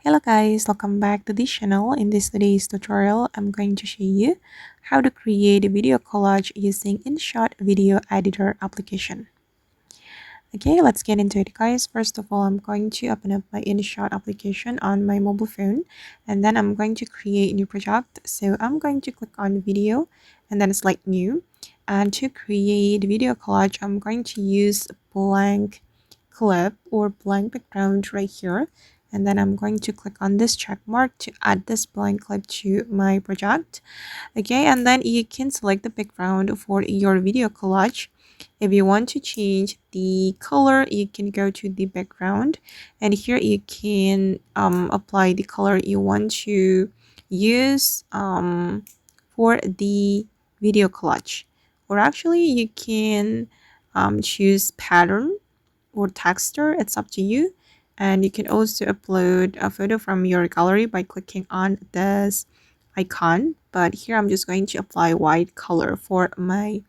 Hello guys, welcome back to this channel. In this today's tutorial, I'm going to show you how to create a video collage using InShot video editor application. Okay, let's get into it guys. First of all, I'm going to open up my InShot application on my mobile phone, and then I'm going to create a new project. So I'm going to click on video and then select new. And to create video collage, I'm going to use blank clip or blank background right here, and then I'm going to click on this check mark to add this blank clip to my project. Okay, and then you can select the background for your video collage. If you want to change the color, you can go to the background, and here you can apply the color you want to use for the video collage. Or actually you can choose pattern or texture. It's up to you. And you can also upload a photo from your gallery by clicking on this icon. But here I'm just going to apply white color for my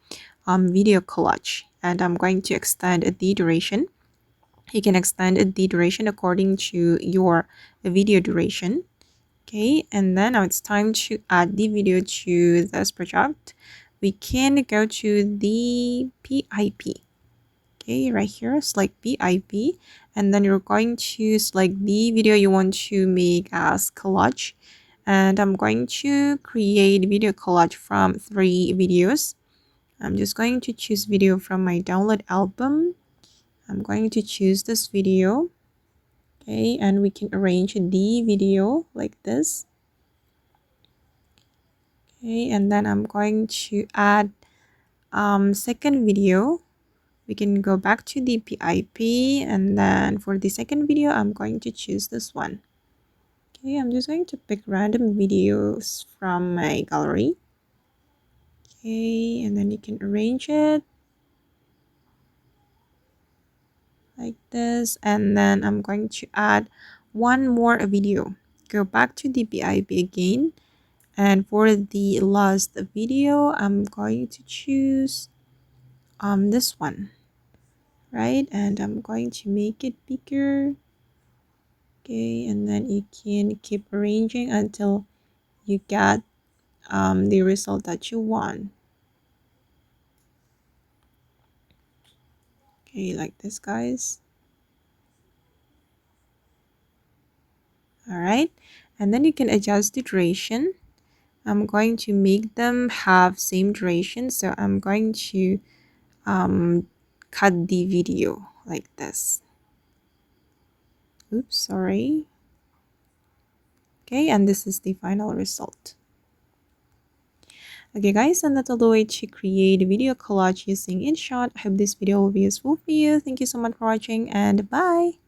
video collage, and I'm going to extend the duration. You can extend the duration according to your video duration. Okay, and then now it's time to add the video to this project. We can go to the PIP. Okay, right here, select PIP, and then you're going to select the video you want to make as collage. And I'm going to create video collage from 3 videos. I'm just going to choose video from my download album. I'm going to choose this video. Okay, and we can arrange the video like this. Okay, and then I'm going to add second video. We can go back to the PIP, and then for the second video I'm going to choose this one. Okay, I'm just going to pick random videos from my gallery. Okay, and then you can arrange it like this, and then I'm going to add one more video. Go back to the PIP again, and for the last video I'm going to choose this one, right? And I'm going to make it bigger. Okay, and then you can keep arranging until you get the result that you want. Okay, like this guys. All right, and then you can adjust the duration. I'm going to make them have same duration, so I'm going to cut the video like this. Oops, sorry. Okay, and this is the final result. Okay guys, and that's all the way to create a video collage using InShot. I hope this video will be useful for you. Thank you so much for watching, and bye.